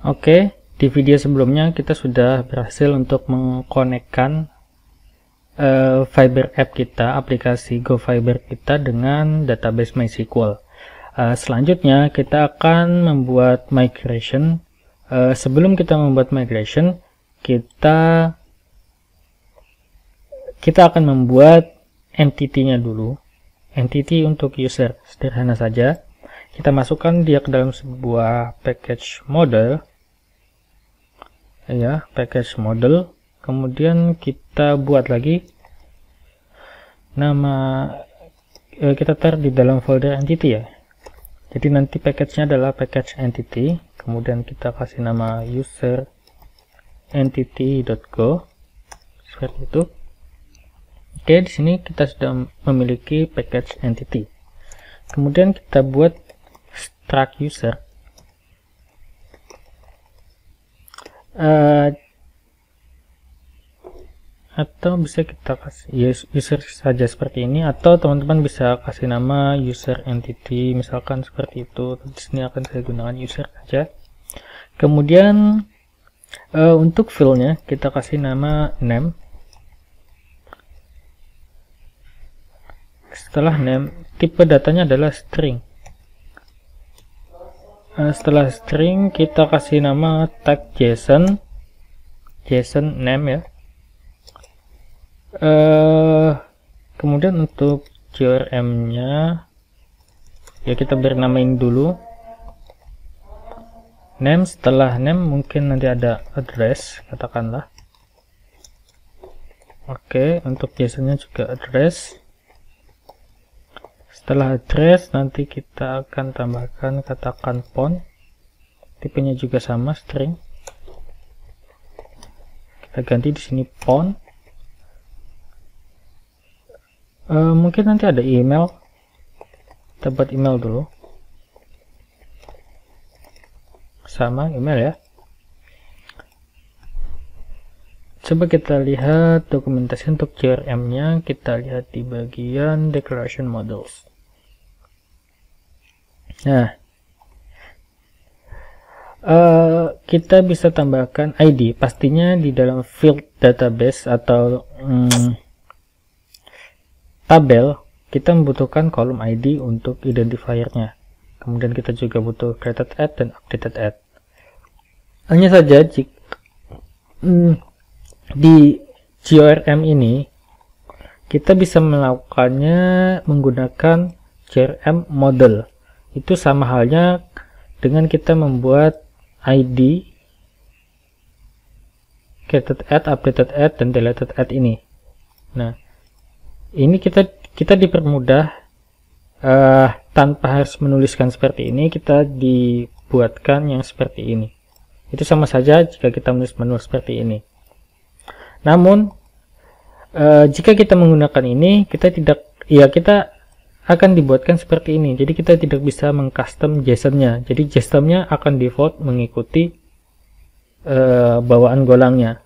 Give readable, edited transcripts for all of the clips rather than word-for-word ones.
Oke, di video sebelumnya kita sudah berhasil untuk mengkonekkan Fiber App kita, aplikasi GoFiber kita dengan database MySQL. Selanjutnya kita akan membuat migration. Sebelum kita membuat migration, kita akan membuat entity-nya dulu. Entity untuk user, sederhana saja. Kita masukkan dia ke dalam sebuah package model. Ya, package model. Kemudian kita buat lagi nama, kita taruh di dalam folder entity ya. Jadi nanti package-nya adalah package entity. Kemudian kita kasih nama user entity.go seperti itu. Oke, di sini kita sudah memiliki package entity. Kemudian kita buat struct user. Atau bisa kita kasih user saja seperti ini, atau teman-teman bisa kasih nama user entity misalkan seperti itu. Di sini akan saya gunakan user saja. Kemudian untuk field-nya kita kasih nama name. Setelah name, tipe datanya adalah string. Setelah string kita kasih nama tag JSON name ya. Kemudian untuk CRM nya ya kita bernamain dulu name. Setelah name mungkin nanti ada address, katakanlah. Oke, untuk JSON nya juga address. Setelah address nanti kita akan tambahkan, katakan font, tipenya juga sama string. Kita ganti di sini font. Mungkin nanti ada email, kita buat email dulu, sama email ya. Coba kita lihat dokumentasi untuk CRM nya, kita lihat di bagian declaration models. Nah, kita bisa tambahkan ID, pastinya di dalam field database atau tabel kita membutuhkan kolom ID untuk identifiernya. Kemudian kita juga butuh created at dan updated at. Hanya saja jika di CRM ini kita bisa melakukannya menggunakan CRM model. Itu sama halnya dengan kita membuat ID, created at, updated at, dan deleted at ini. Nah, ini kita dipermudah tanpa harus menuliskan seperti ini, kita dibuatkan yang seperti ini. Itu sama saja jika kita menulis manual seperti ini. Namun jika kita menggunakan ini, kita akan dibuatkan seperti ini. Jadi kita tidak bisa mengcustom JSON-nya. Jadi JSON-nya akan default mengikuti bawaan golangnya.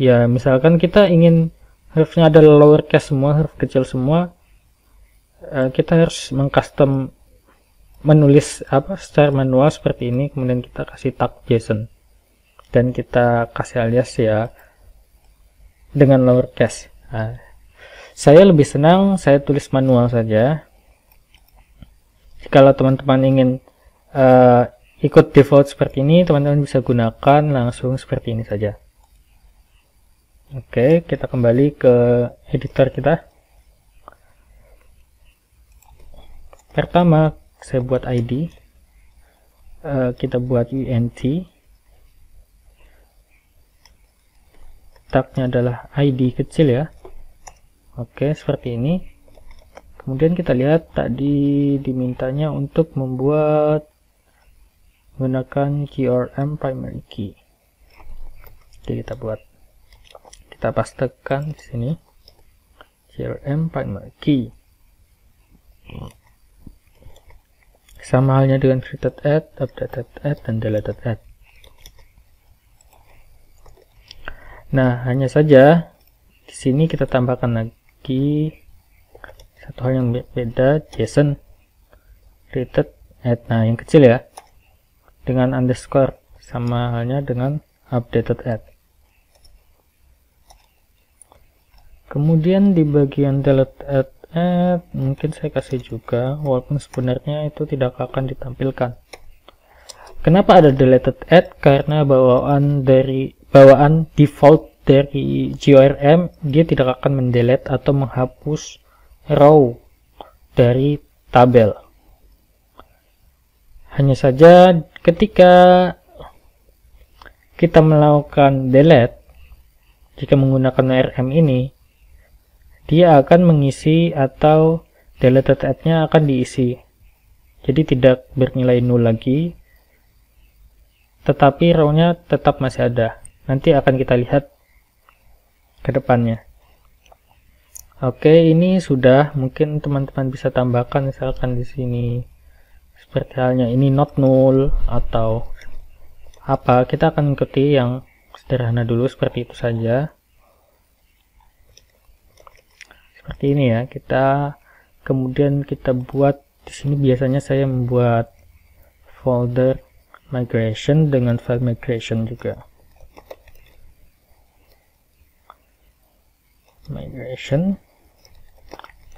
Ya, misalkan kita ingin hurufnya ada lowercase semua, huruf kecil semua, kita harus mengcustom, menulis secara manual seperti ini. Kemudian kita kasih tag JSON dan kita kasih alias ya dengan lowercase. Nah, saya lebih senang saya tulis manual saja. Kalau teman-teman ingin ikut default seperti ini, teman-teman bisa gunakan langsung seperti ini saja. Oke, kita kembali ke editor kita. Pertama saya buat ID, kita buat unt, tagnya adalah ID kecil ya. Oke, seperti ini. Kemudian kita lihat tadi dimintanya untuk membuat menggunakan CRM primary key. Jadi kita pastekan di sini CRM primary key. Sama halnya dengan created at, updated at, dan deleted at. Nah, hanya saja di sini kita tambahkan lagi satu hal yang beda, JSON created at. Nah, yang kecil ya, dengan underscore sama halnya dengan updated add. Kemudian di bagian delete add, mungkin saya kasih juga, walaupun sebenarnya itu tidak akan ditampilkan. Kenapa ada deleted add? Karena bawaan default dari GORM, dia tidak akan mendelete atau menghapus row dari tabel. Hanya saja ketika kita melakukan delete, jika menggunakan ORM ini, dia akan mengisi atau deleted add-nya akan diisi. Jadi tidak bernilai nol lagi, tetapi row-nya tetap masih ada. Nanti akan kita lihat ke depannya. Oke, ini sudah. Mungkin teman-teman bisa tambahkan misalkan di sini seperti halnya ini not null atau apa. Kita akan ikuti yang sederhana dulu seperti itu saja. Seperti ini ya. Kemudian kita buat di sini, biasanya saya membuat folder migration dengan file migration juga.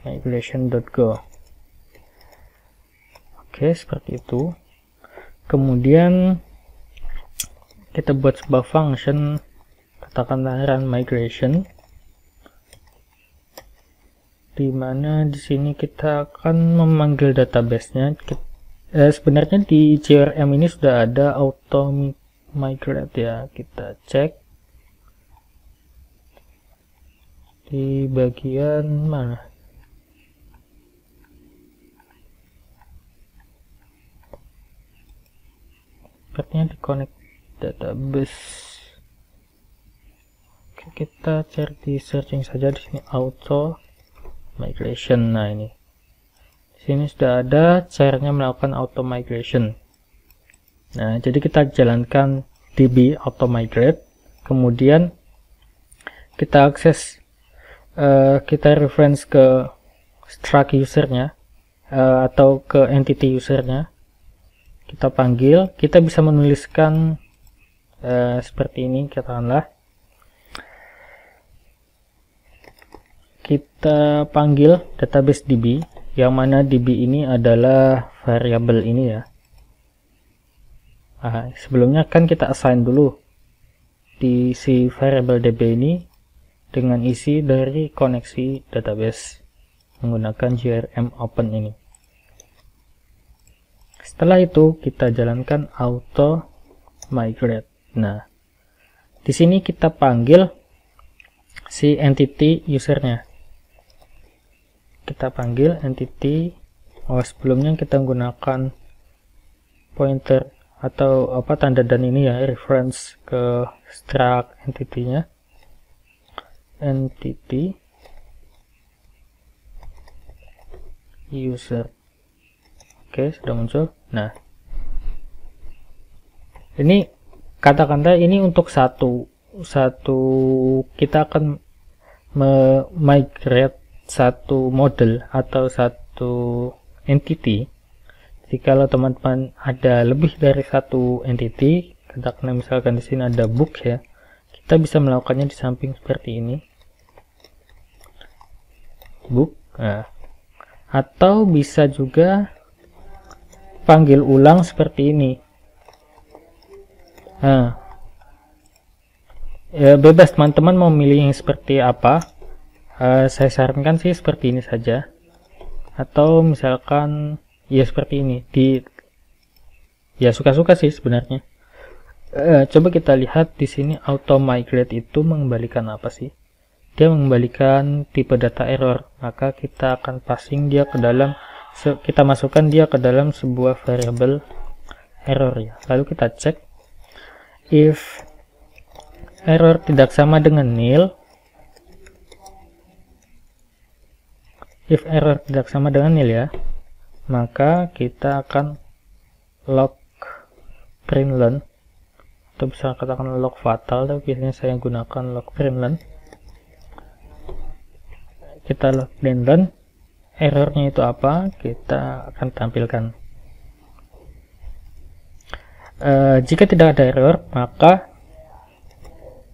migration.go. Oke, seperti itu. Kemudian kita buat sebuah function, katakanlah run migration, di mana di sini kita akan memanggil database-nya. Sebenarnya di GORM ini sudah ada auto migrate ya. Kita cek di bagian mana? Sepertinya di connect database. Oke, kita cari di searching saja di sini auto migration. Nah, ini di sini sudah ada caranya melakukan auto migration. Nah, jadi kita jalankan db auto migrate, kemudian kita akses, kita reference ke struct usernya atau ke entity usernya, kita panggil. Kita bisa menuliskan seperti ini, katakanlah kita panggil database db, yang mana db ini adalah variabel ini ya. Sebelumnya kan kita assign dulu di si variabel db ini dengan isi dari koneksi database menggunakan GORM open ini. Setelah itu kita jalankan auto migrate. Nah, di sini kita panggil si entity usernya. Kita panggil entity. Sebelumnya kita menggunakan pointer atau apa, tanda dan ini ya, reference ke struct entity-nya. Entity user. Oke, sudah muncul. Nah, ini kata-kata ini untuk satu kita akan migrate satu model atau satu entity. Jadi kalau teman-teman ada lebih dari satu entity, katakanlah misalkan di sini ada book ya, kita bisa melakukannya di samping seperti ini, book. Nah, atau bisa juga panggil ulang seperti ini. Nah, ya bebas teman-teman mau milih yang seperti apa. Saya sarankan sih seperti ini saja, atau misalkan ya seperti ini, ya suka-suka sih sebenarnya. Coba kita lihat di sini auto migrate itu mengembalikan apa sih? Dia mengembalikan tipe data error. Maka kita akan passing dia ke dalam, kita masukkan dia ke dalam sebuah variabel error ya. Lalu kita cek if error tidak sama dengan nil. If error tidak sama dengan nil ya, maka kita akan log println, atau bisa katakan log fatal, tapi biasanya saya gunakan log println. Kita log println, errornya itu apa, kita akan tampilkan. Jika tidak ada error, maka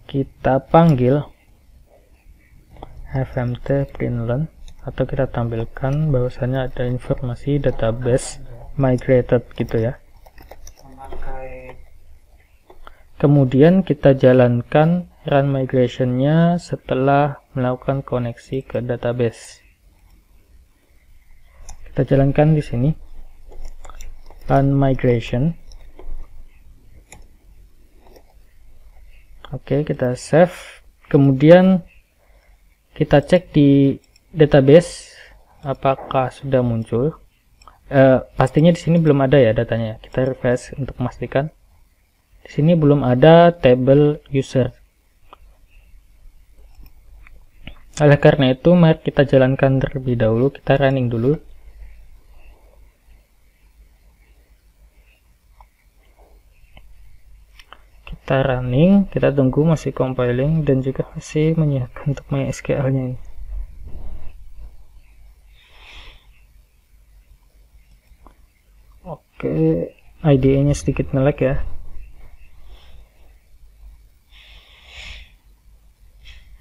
kita panggil fmt println, atau kita tampilkan bahwasanya ada informasi database migrated gitu ya. Kemudian kita jalankan run migration-nya setelah melakukan koneksi ke database. Kita jalankan di sini run migration. Oke, kita save. Kemudian kita cek di database apakah sudah muncul. Pastinya di sini belum ada ya datanya. Kita refresh untuk memastikan. Di sini belum ada table user. Oleh karena itu, mari kita jalankan terlebih dahulu. Kita running dulu. Kita running, kita tunggu masih compiling dan juga masih menyiapkan untuk MySQL-nya ini. Oke, IDE-nya sedikit nge-lag ya.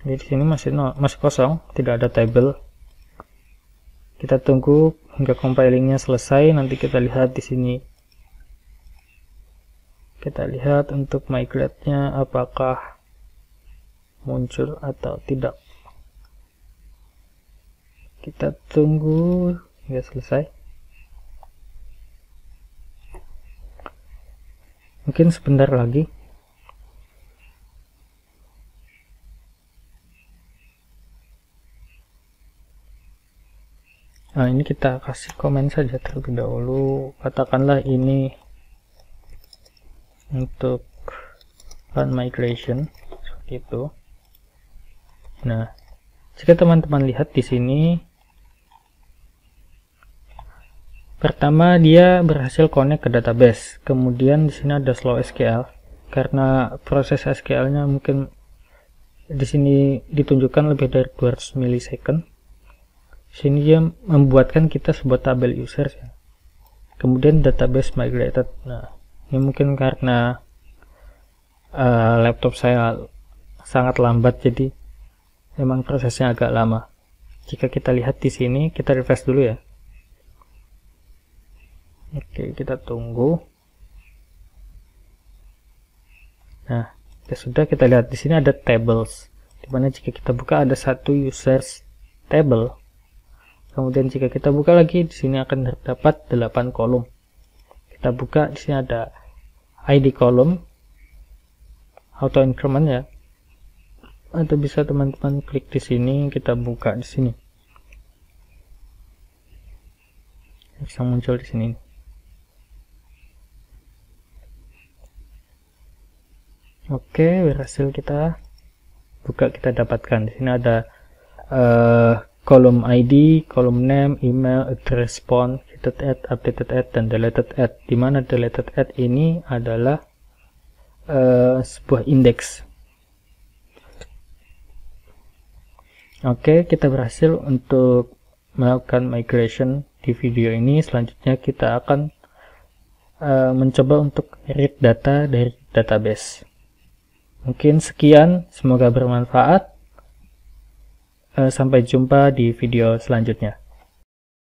Jadi di sini masih kosong, tidak ada table. Kita tunggu hingga compilingnya selesai. Nanti kita lihat di sini. Kita lihat untuk migrate-nya apakah muncul atau tidak. Kita tunggu hingga selesai. Mungkin sebentar lagi. Nah, ini kita kasih komen saja terlebih dahulu. Katakanlah ini untuk run migration seperti itu. Nah, jika teman-teman lihat di sini, pertama dia berhasil connect ke database. Kemudian di sini ada slow SQL karena proses SQL-nya mungkin di sini ditunjukkan lebih dari 200 milisecond. Sini dia membuatkan kita sebuah tabel users ya. Kemudian database migrated. Nah, ini mungkin karena laptop saya sangat lambat, jadi memang prosesnya agak lama. Jika kita lihat di sini, kita refresh dulu ya. Oke, kita tunggu. Nah, ya sudah, kita lihat di sini ada tables. Dimana jika kita buka ada satu users table. Kemudian jika kita buka lagi, di sini akan terdapat 8 kolom. Kita buka, di sini ada ID kolom, auto increment ya. Atau bisa teman-teman klik di sini, kita buka di sini. Bisa muncul di sini. Oke, berhasil kita buka, kita dapatkan. Di sini ada kolom ID, kolom name, email, address, phone, created add, updated add, dan deleted add. Dimana deleted add ini adalah sebuah indeks. Oke, kita berhasil untuk melakukan migration di video ini. Selanjutnya kita akan mencoba untuk read data dari database. Mungkin sekian, semoga bermanfaat. Sampai jumpa di video selanjutnya.